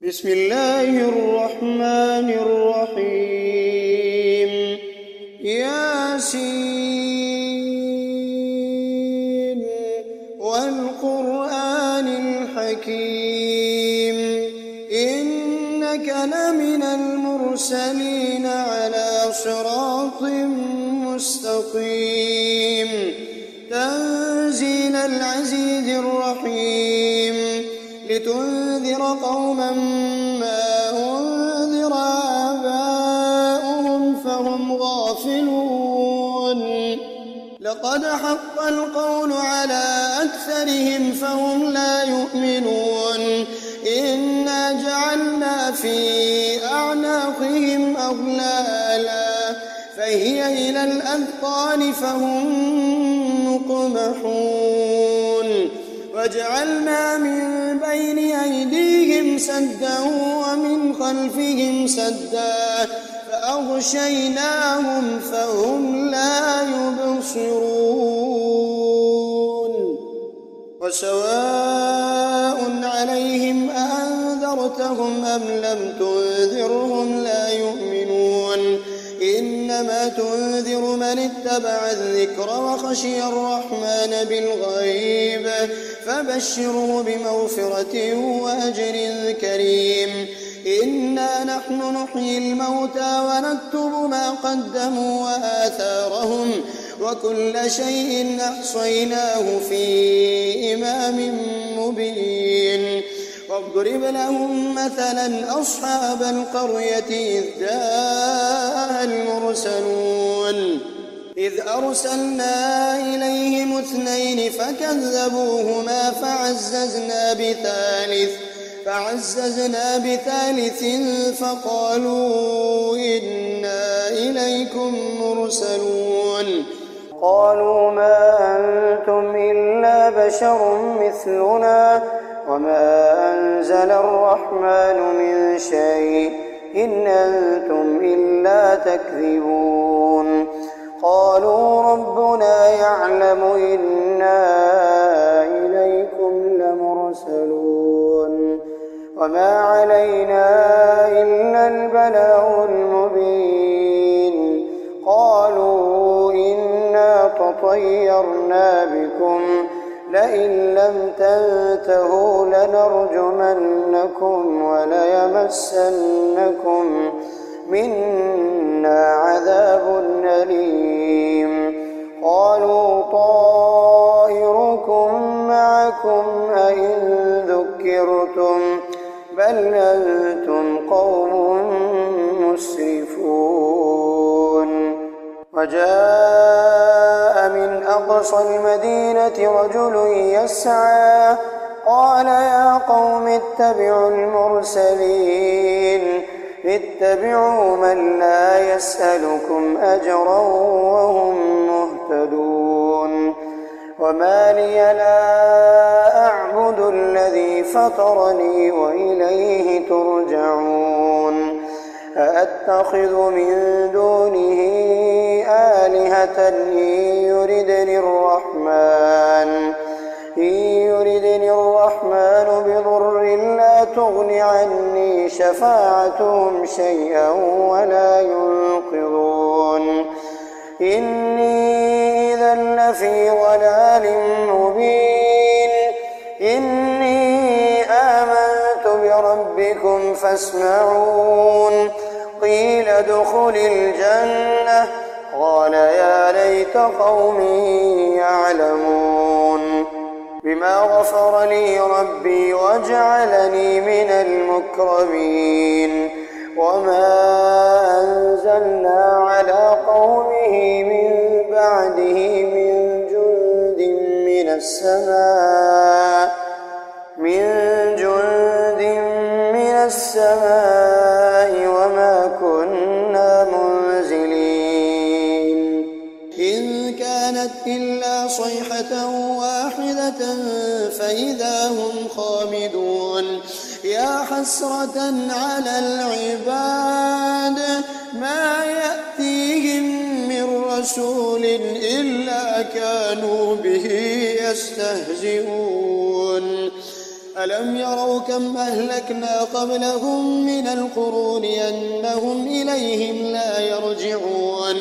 بسم الله الرحمن الرحيم ياسين والقرآن الحكيم إنك لمن المرسلين على صراط مستقيم تنزيل العزيز الرحيم لتنذر قوما ما أنذر آباؤهم فهم غافلون لقد حق القول على أكثرهم فهم لا يؤمنون إنا جعلنا في أعناقهم أغلالا فهي إلى الأذقان فهم مقمحون وجعلنا من بين أيديهم سدا ومن خلفهم سدا فأغشيناهم فهم لا يبصرون وسواء عليهم أأنذرتهم أم لم تنذرهم لا يؤمنون إنما تنذر من اتبع الذكر وخشي الرحمن بالغيب فبشره بمغفرة وأجر كريم إنا نحن نحيي الموتى ونكتب ما قدموا وآثارهم وكل شيء أحصيناه في إمام مبين واضرب لهم مثلا أصحاب القرية إذ جاءها المرسلون إذ أرسلنا إليهم اثنين فكذبوهما فعززنا بثالث فقالوا إنا إليكم مرسلون قالوا ما أنتم إلا بشر مثلنا وما أنزل الرحمن من شيء إن أنتم إلا تكذبون قالوا ربنا يعلم إنا إليكم لمرسلون وما علينا إلا البلاغ المبين قالوا إنا تطيرنا بكم لئن لم تنتهوا لنرجمنكم وليمسنكم منا عذاب أليم قالوا طائركم معكم أئن ذكرتم بل أنتم قوم مسرفون وجاء من أقصى المدينة رجل يسعى قال يا قوم اتبعوا المرسلين اتبعوا من لا يسألكم أجرا وهم مهتدون وما لي لا أعبد الذي فطرني وإليه ترجعون أأتخذ من دونه آلهة إن يردني الرحمن بضر لا تغن عني شفاعتهم شيئا ولا ينقذون إني إذا لفي ضلال مبين إني آمنت بربكم فاسمعون قيل ادخل الجنة قال يا ليت قومي يعلمون بما غفر لي ربي وجعلني من المكرمين وما أنزلنا على قومه من بعده من جند من السماء وما كنا منزلين إن كانت إلا صيحة واحدة فإذا هم خامدون يا حسرة على العباد ما يأتيهم من رسول إلا كانوا به يستهزئون ألم يروا كم أهلكنا قبلهم من القرون أنهم إليهم لا يرجعون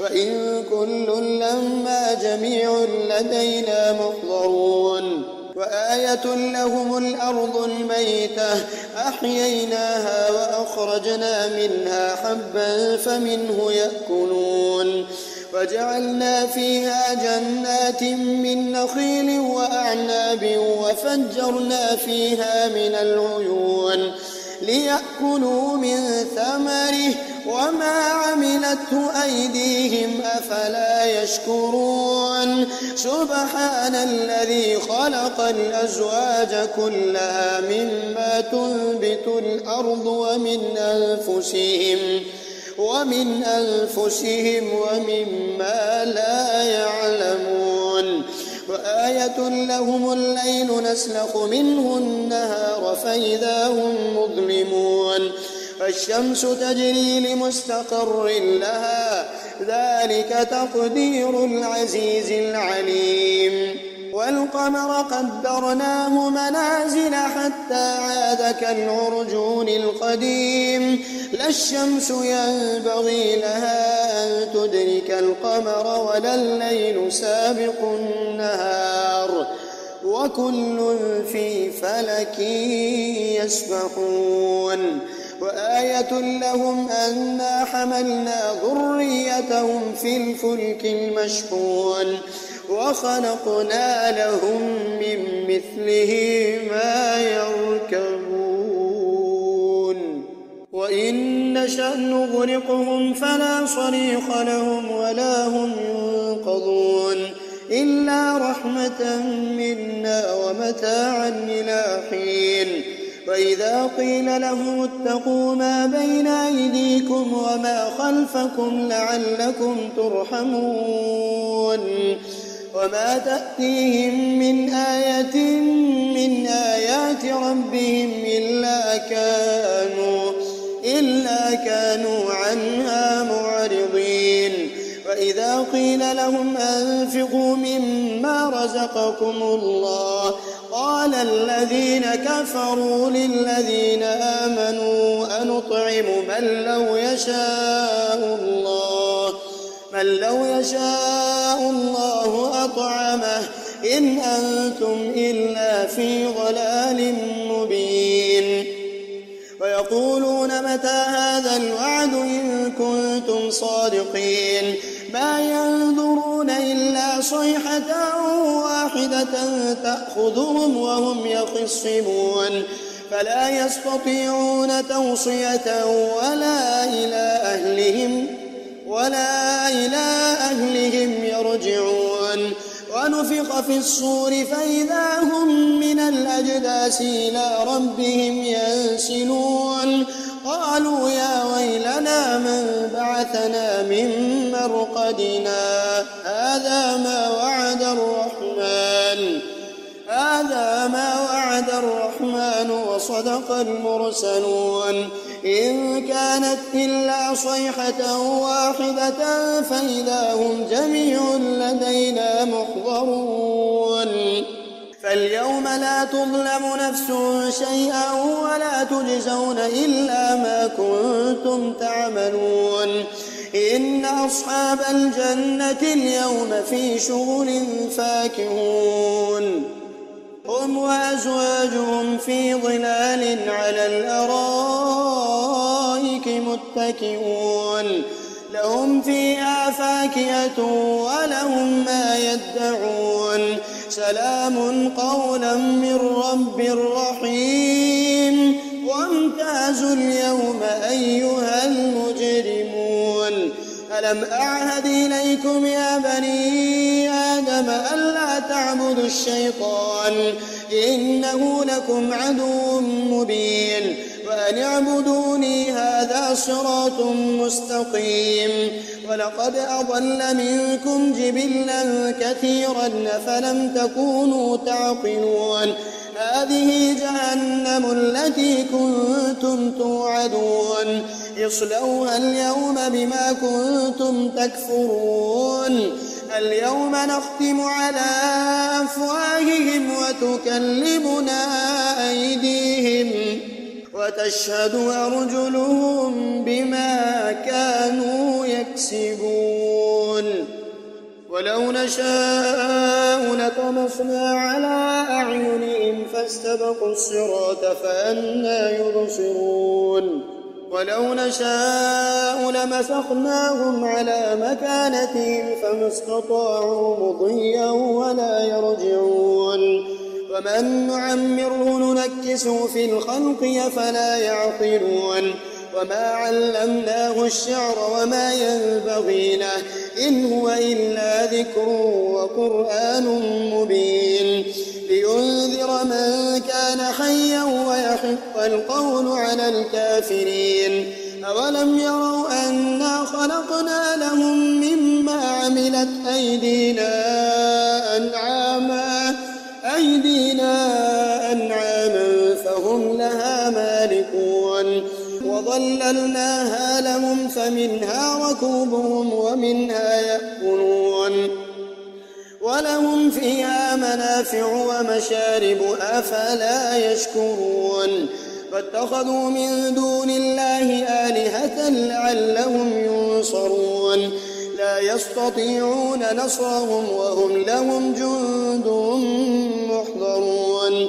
وإن كل لما جميع لدينا محضرون وآية لهم الأرض الميتة أحييناها وأخرجنا منها حبا فمنه يأكلون وجعلنا فيها جنات من نخيل وأعناب وفجرنا فيها من العيون ليأكلوا من ثمره وما عملته أيديهم أفلا يشكرون سبحان الذي خلق الأزواج كلها مما تنبت الأرض ومن أنفسهم ومما لا يعلمون وآية لهم الليل نسلخ منه النهار فإذا هم مظلمون فالشمس تجري لمستقر لها ذلك تقدير العزيز العليم والقمر قدرناه منازل حتى عاد كالعرجون القديم لا الشمس ينبغي لها أن تدرك القمر ولا الليل سابق النهار وكل في فلك يسبحون وآية لهم أنا حملنا ذريتهم في الفلك المشحون وخلقنا لهم من مثله ما يركبون وإن نشأ نغرقهم فلا صريخ لهم ولا هم ينقذون إلا رحمة منا ومتاعا إلى حين وإذا قيل لهم اتقوا ما بين أيديكم وما خلفكم لعلكم ترحمون وما تأتيهم من آية من آيات ربهم إلا كانوا عنها معرضين وإذا قيل لهم أنفقوا مما رزقكم الله قال الذين كفروا للذين آمنوا أنطعم من لو يشاء الله أطعمه إن أنتم إلا في ضلال مبين ويقولون متى هذا الوعد إن كنتم صادقين ما ينظرون إلا صيحة واحدة تأخذهم وهم يخصمون فلا يستطيعون توصية ولا إلى أهلهم يرجعون ونفخ في الصور فإذا هم من الأجداث إلى ربهم ينسلون قالوا يا ويلنا من بعثنا من مرقدنا هذا ما وعد الرحمن وصدق المرسلون إن كانت إلا صيحة واحدة فإذا هم جميع لدينا محضرون فاليوم لا تظلم نفس شيئا ولا تجزون إلا ما كنتم تعملون إن أصحاب الجنة اليوم في شغل فاكهون هم وأزواجهم في ظلال على الأرائك متكئون لهم فيها فاكهة ولهم ما يدعون سلام قولا من رب رحيم وامتازوا اليوم أيها المجرمون ألم أعهد إليكم يا بني آدم ألا تعبدوا الشيطان إنه لكم عدو مبين وأن اعبدوني هذا صراط مستقيم ولقد أضل منكم جبلا كثيرا فلم تكونوا تعقلون هذه جهنم التي كنتم توعدون اصلوها اليوم بما كنتم تكفرون اليوم نختم على أفواههم وتكلمنا أيديهم وتشهد أرجلهم بما كانوا يكسبون ولو نشاء لطمسنا على أعينهم فاستبقوا الصراط فأنى يبصرون ولو نشاء لمسخناهم على مكانتهم فما استطاعوا مضيا ولا يرجعون ومن نعمره ننكسه في الخلق أفلا يعقلون وما علمناه الشعر وما ينبغي له إن هو إلا ذكر وقرآن مبين لينذر من كان حيا ويحق القول على الكافرين أولم يروا أنا خلقنا لهم مما عملت أيدينا فهم لها مالكون وظللناها لهم فمنها ركوبهم ومنها يأكلون ولهم فيها منافع ومشارب أفلا يشكرون فاتخذوا من دون الله آلهة لعلهم ينصرون لا يستطيعون نصرهم وهم لهم جند محضرون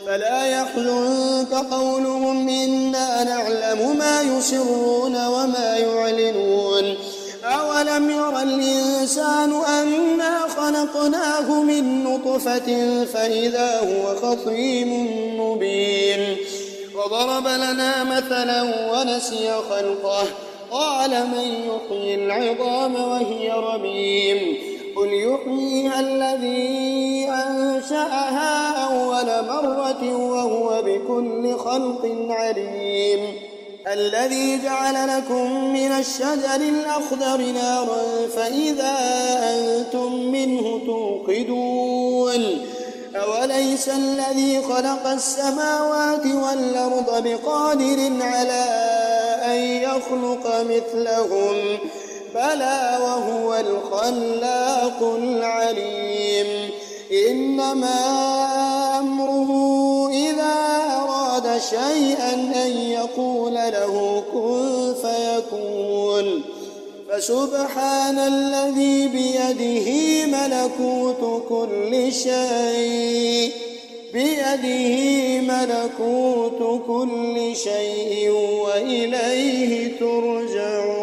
فلا يحزنك قولهم إنا نعلم ما يسرون وما يعلنون أولم ير الإنسان أنا خلقناه من نطفة فإذا هو خصيم مبين وضرب لنا مثلا ونسي خلقه قال من يحيي العظام وهي رميم قل يحييها الذي أنشأها أول مرة وهو بكل خلق عليم الذي جعل لكم من الشجر الأخضر نارا فإذا أنتم منه توقدون أوليس الذي خلق السماوات والأرض بقادر على أن يخلق مثلهم بلى وهو الخلاق العليم إنما أمره إذا أراد شيئا أن يقول له كن فيكون فسبحان الذي بيده ملكوت كل شيء وإليه ترجعون